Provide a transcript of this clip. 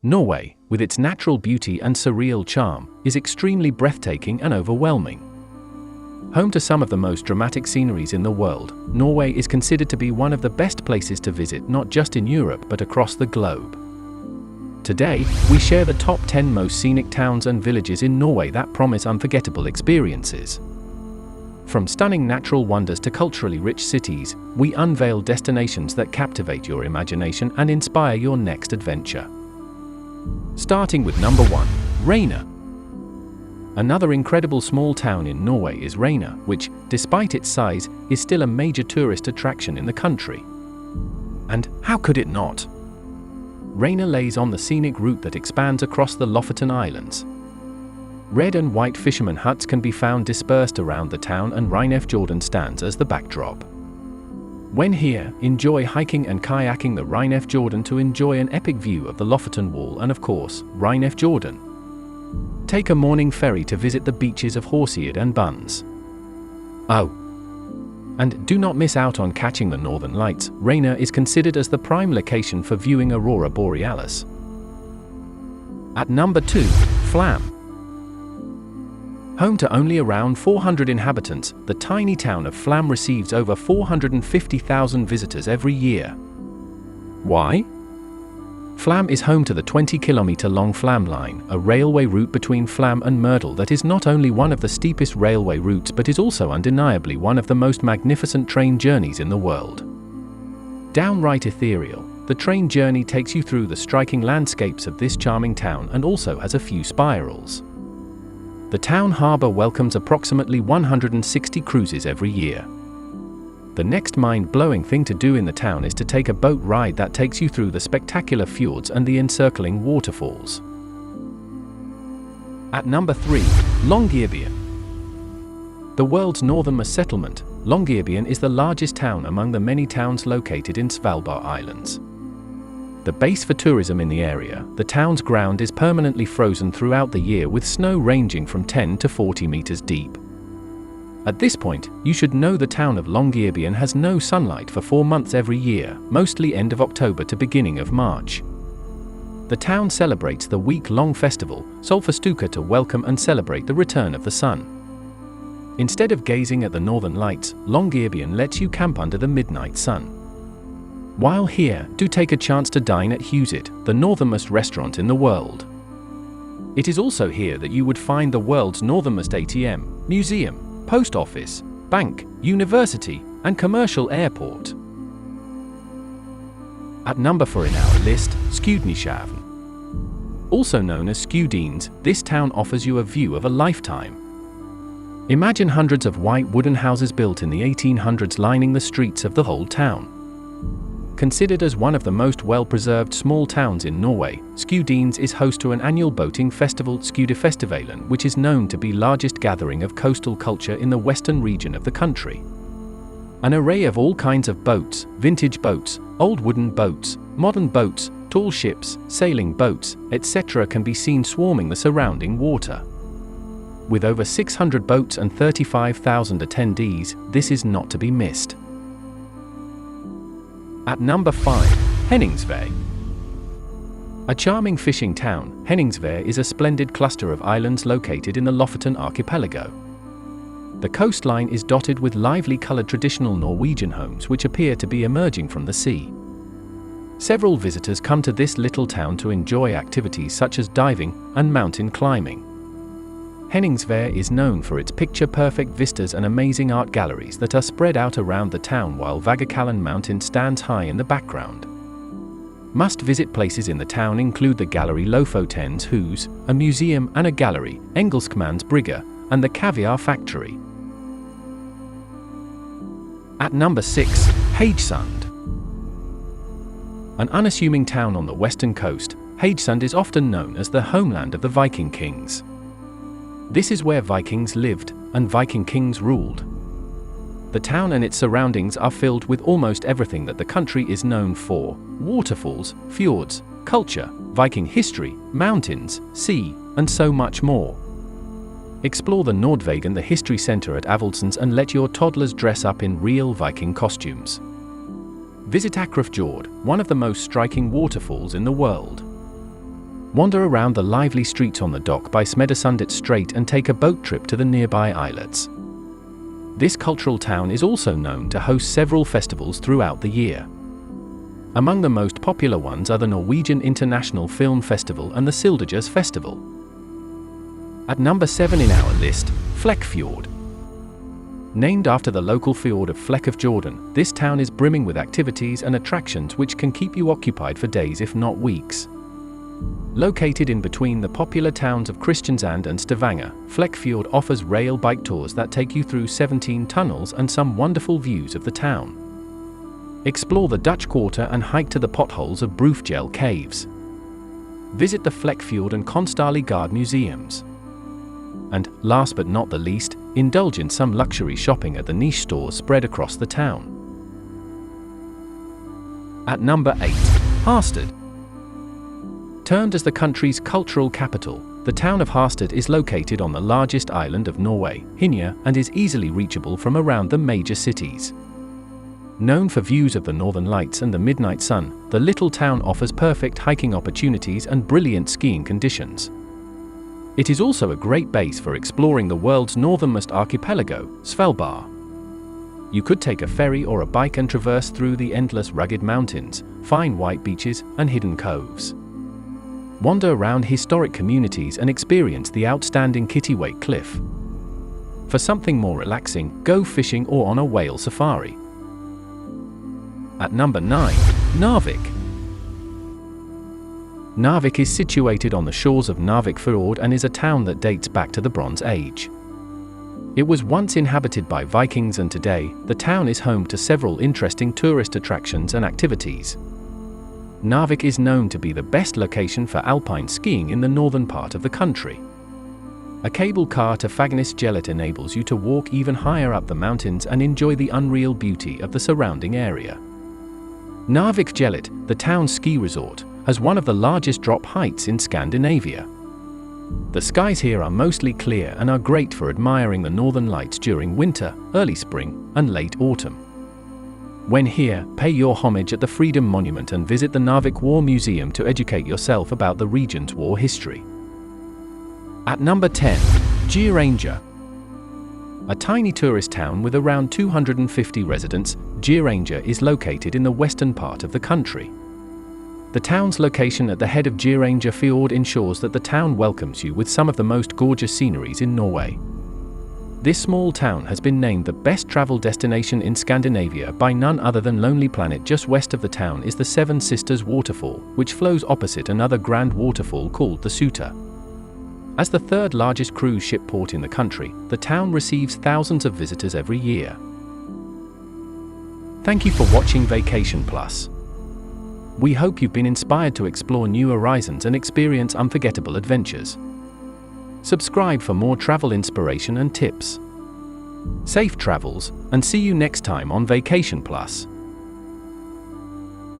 Norway, with its natural beauty and surreal charm, is extremely breathtaking and overwhelming. Home to some of the most dramatic sceneries in the world, Norway is considered to be one of the best places to visit not just in Europe but across the globe. Today, we share the top 10 most scenic towns and villages in Norway that promise unforgettable experiences. From stunning natural wonders to culturally rich cities, we unveil destinations that captivate your imagination and inspire your next adventure. Starting with number 1, Reine. Another incredible small town in Norway is Reine, which, despite its size, is still a major tourist attraction in the country. And how could it not? Reine lays on the scenic route that expands across the Lofoten Islands. Red and white fishermen huts can be found dispersed around the town, and Geirangerfjord stands as the backdrop. When here, enjoy hiking and kayaking the Geirangerfjord to enjoy an epic view of the Lofoten Wall and of course, Geirangerfjord. Take a morning ferry to visit the beaches of Harstad and Buns. Oh! And do not miss out on catching the Northern Lights. Reine is considered as the prime location for viewing Aurora Borealis. At number 2, Flam. Home to only around 400 inhabitants, the tiny town of Flam receives over 450,000 visitors every year. Why? Flam is home to the 20-kilometer-long Flam line, a railway route between Flam and Myrtle that is not only one of the steepest railway routes but is also undeniably one of the most magnificent train journeys in the world. Downright ethereal, the train journey takes you through the striking landscapes of this charming town and also has a few spirals. The town harbour welcomes approximately 160 cruises every year. The next mind-blowing thing to do in the town is to take a boat ride that takes you through the spectacular fjords and the encircling waterfalls. At number 3, Longyearbyen. The world's northernmost settlement, Longyearbyen is the largest town among the many towns located in Svalbard Islands. The base for tourism in the area, the town's ground is permanently frozen throughout the year with snow ranging from 10 to 40 meters deep. At this point, you should know the town of Longyearbyen has no sunlight for 4 months every year, mostly end of October to beginning of March. The town celebrates the week-long festival, Solfastuka, to welcome and celebrate the return of the sun. Instead of gazing at the northern lights, Longyearbyen lets you camp under the midnight sun. While here, do take a chance to dine at Haugesund, the northernmost restaurant in the world. It is also here that you would find the world's northernmost ATM, museum, post office, bank, university, and commercial airport. At number 4 in our list, Skudeneshavn. Also known as Skudenes, this town offers you a view of a lifetime. Imagine hundreds of white wooden houses built in the 1800s lining the streets of the whole town. Considered as one of the most well-preserved small towns in Norway, Skudenes is host to an annual boating festival, Skudefestivalen, which is known to be the largest gathering of coastal culture in the western region of the country. An array of all kinds of boats, vintage boats, old wooden boats, modern boats, tall ships, sailing boats, etc. can be seen swarming the surrounding water. With over 600 boats and 35,000 attendees, this is not to be missed. At number 5, Henningsvær. A charming fishing town, Henningsvær is a splendid cluster of islands located in the Lofoten archipelago. The coastline is dotted with lively colored traditional Norwegian homes which appear to be emerging from the sea. Several visitors come to this little town to enjoy activities such as diving and mountain climbing. Henningsvær is known for its picture-perfect vistas and amazing art galleries that are spread out around the town, while Vagakallen Mountain stands high in the background. Must-visit places in the town include the Gallery Lofotens Hus, a museum and a gallery, Engelskmans Brygge, and the Caviar Factory. At number 6, Haugesund. An unassuming town on the western coast, Haugesund is often known as the homeland of the Viking kings. This is where Vikings lived, and Viking kings ruled. The town and its surroundings are filled with almost everything that the country is known for: waterfalls, fjords, culture, Viking history, mountains, sea, and so much more. Explore the Nordvägen, the history center at Ålesund, and let your toddlers dress up in real Viking costumes. Visit Geirangerfjord, one of the most striking waterfalls in the world. Wander around the lively streets on the dock by Smedesundet Strait and take a boat trip to the nearby islets. This cultural town is also known to host several festivals throughout the year. Among the most popular ones are the Norwegian International Film Festival and the Sildages Festival. At number 7 in our list, Flekkefjord. Named after the local fjord of Flekkefjord, this town is brimming with activities and attractions which can keep you occupied for days if not weeks. Located in between the popular towns of Kristiansand and Stavanger, Flekkefjord offers rail bike tours that take you through 17 tunnels and some wonderful views of the town. Explore the Dutch Quarter and hike to the potholes of Breathtaking caves. Visit the Flekkefjord and Konstarligard museums. And, last but not the least, indulge in some luxury shopping at the niche stores spread across the town. At number 8, Harstad. Termed as the country's cultural capital, the town of Harstad is located on the largest island of Norway, Hinja, and is easily reachable from around the major cities. Known for views of the northern lights and the midnight sun, the little town offers perfect hiking opportunities and brilliant skiing conditions. It is also a great base for exploring the world's northernmost archipelago, Svalbard. You could take a ferry or a bike and traverse through the endless rugged mountains, fine white beaches, and hidden coves. Wander around historic communities and experience the outstanding Kittiwake Cliff. For something more relaxing, go fishing or on a whale safari. At number 9, Narvik. Narvik is situated on the shores of Narvik Fjord and is a town that dates back to the Bronze Age. It was once inhabited by Vikings, and today, the town is home to several interesting tourist attractions and activities. Narvik is known to be the best location for alpine skiing in the northern part of the country. A cable car to Fagnisfjellet enables you to walk even higher up the mountains and enjoy the unreal beauty of the surrounding area. Narvikfjellet, the town's ski resort, has one of the largest drop heights in Scandinavia. The skies here are mostly clear and are great for admiring the northern lights during winter, early spring, and late autumn. When here, pay your homage at the Freedom Monument and visit the Narvik War Museum to educate yourself about the region's war history. At number 10, Geiranger. A tiny tourist town with around 250 residents, Geiranger is located in the western part of the country. The town's location at the head of Geirangerfjord ensures that the town welcomes you with some of the most gorgeous sceneries in Norway. This small town has been named the best travel destination in Scandinavia by none other than Lonely Planet. Just west of the town is the Seven Sisters waterfall, which flows opposite another grand waterfall called the Suta. As the third largest cruise ship port in the country, the town receives thousands of visitors every year. Thank you for watching Vacation Plus. We hope you've been inspired to explore new horizons and experience unforgettable adventures. Subscribe for more travel inspiration and tips. Safe travels, and see you next time on Vacation Plus.